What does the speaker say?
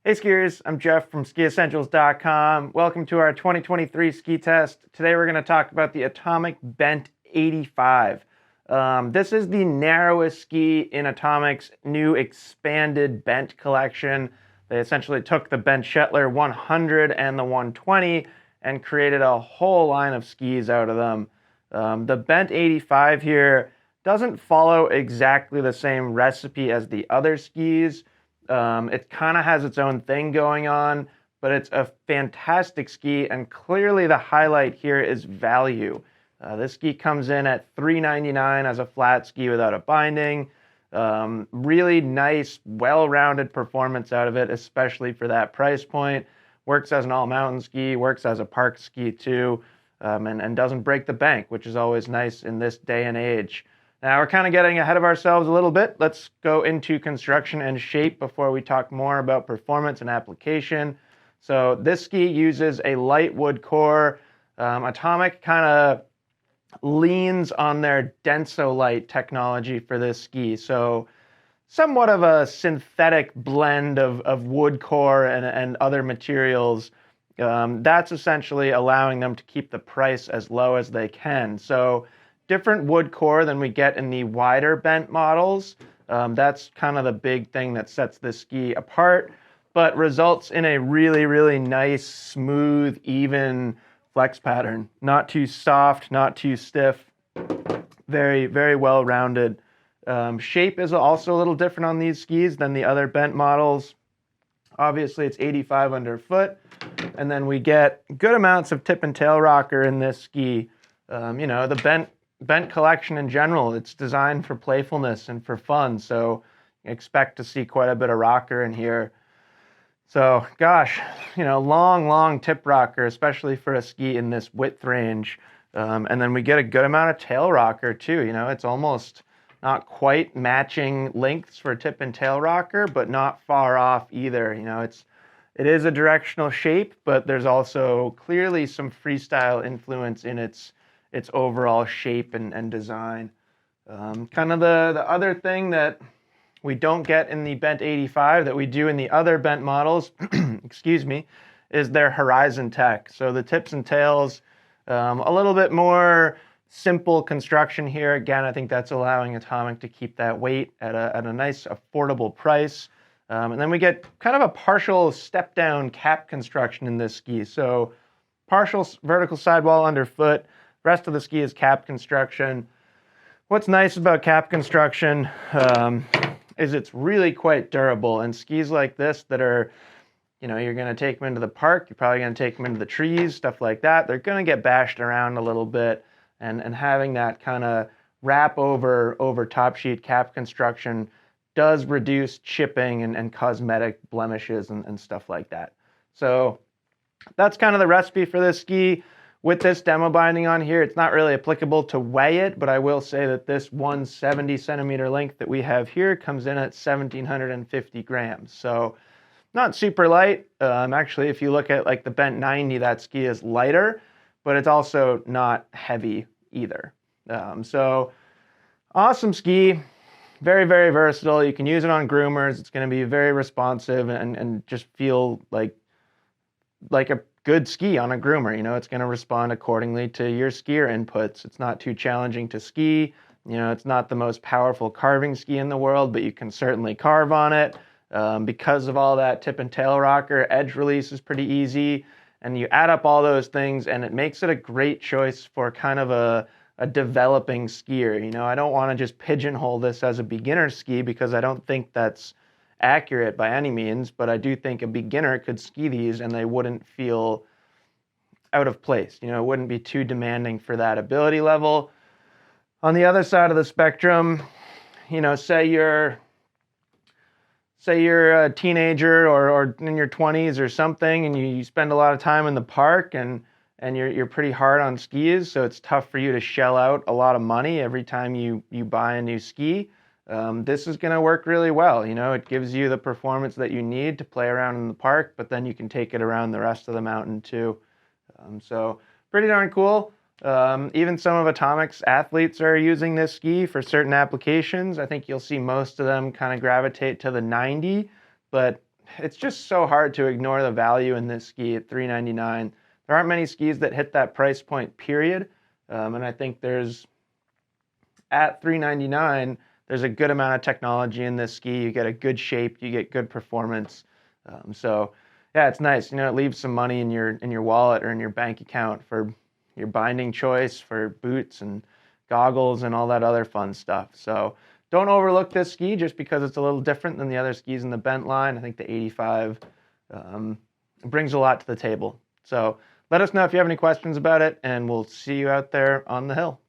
Hey skiers, I'm Jeff from skiessentials.com. Welcome to our 2023 ski test. Today we're going to talk about the Atomic Bent 85. This is the narrowest ski in Atomic's new expanded Bent collection. They essentially took the Bent Shetler 100 and the 120 and created a whole line of skis out of them. The Bent 85 here doesn't follow exactly the same recipe as the other skis. It kind of has its own thing going on, but it's a fantastic ski, and clearly the highlight here is value. This ski comes in at $399 as a flat ski without a binding. Really nice, well-rounded performance out of it, especially for that price point. Works as an all-mountain ski, works as a park ski too, and doesn't break the bank, which is always nice in this day and age. Now we're kind of getting ahead of ourselves a little bit. Let's go into construction and shape before we talk more about performance and application. So this ski uses a light wood core. Atomic kind of leans on their Densolite technology for this ski. So somewhat of a synthetic blend of wood core and other materials. That's essentially allowing them to keep the price as low as they can. So different wood core than we get in the wider Bent models. That's kind of the big thing that sets this ski apart, but results in a really, really nice, smooth, even flex pattern. Not too soft, not too stiff. Very, very well rounded. Shape is also a little different on these skis than the other Bent models. Obviously, it's 85 underfoot, and then we get good amounts of tip and tail rocker in this ski. The Bent collection in general, it's designed for playfulness and for fun, so expect to see quite a bit of rocker in here. So gosh, long tip rocker, especially for a ski in this width range. And then we get a good amount of tail rocker too. It's almost not quite matching lengths for tip and tail rocker, but not far off either. It is a directional shape, but there's also clearly some freestyle influence in its overall shape and design. Kind of the other thing that we don't get in the Bent 85 that we do in the other Bent models, excuse me, is their Horizon tech. So the tips and tails, a little bit more simple construction here. Again, I think that's allowing Atomic to keep that weight at a nice affordable price. And then we get kind of a partial step down cap construction in this ski. So partial vertical sidewall underfoot. Rest of the ski is cap construction. What's nice about cap construction is it's really quite durable. And skis like this that are, you're going to take them into the park, you're probably going to take them into the trees, stuff like that. They're going to get bashed around a little bit. And having that kind of wrap over top sheet cap construction does reduce chipping and cosmetic blemishes and stuff like that. So that's kind of the recipe for this ski. With this demo binding on here, it's not really applicable to weigh it, but I will say that this 170 centimeter length that we have here comes in at 1,750 grams. So not super light. Actually, if you look at like the Bent 90, that ski is lighter, but it's also not heavy either. So awesome ski, very, very versatile. You can use it on groomers. It's going to be very responsive and just feel like a good ski on a groomer. It's going to respond accordingly to your skier inputs. It's not too challenging to ski. It's not the most powerful carving ski in the world, but you can certainly carve on it. Because of all that tip and tail rocker, edge release is pretty easy. And you add up all those things and it makes it a great choice for kind of a developing skier. I don't want to just pigeonhole this as a beginner ski because I don't think that's accurate by any means, but I do think a beginner could ski these and they wouldn't feel out of place. It wouldn't be too demanding for that ability level. On the other side of the spectrum, say you're a teenager or in your 20s or something, and you spend a lot of time in the park and you're pretty hard on skis, so it's tough for you to shell out a lot of money every time you buy a new ski. This is going to work really well. It gives you the performance that you need to play around in the park, but then you can take it around the rest of the mountain too. So pretty darn cool. Even some of Atomic's athletes are using this ski for certain applications. I think you'll see most of them kind of gravitate to the 90, but it's just so hard to ignore the value in this ski at $399. There aren't many skis that hit that price point, period. And I think at $399, there's a good amount of technology in this ski. You get a good shape, you get good performance. So yeah, it's nice. You know, it leaves some money in your wallet or in your bank account for your binding choice, for boots and goggles and all that other fun stuff. So don't overlook this ski just because it's a little different than the other skis in the Bent line. I think the 85 brings a lot to the table. So let us know if you have any questions about it, and we'll see you out there on the hill.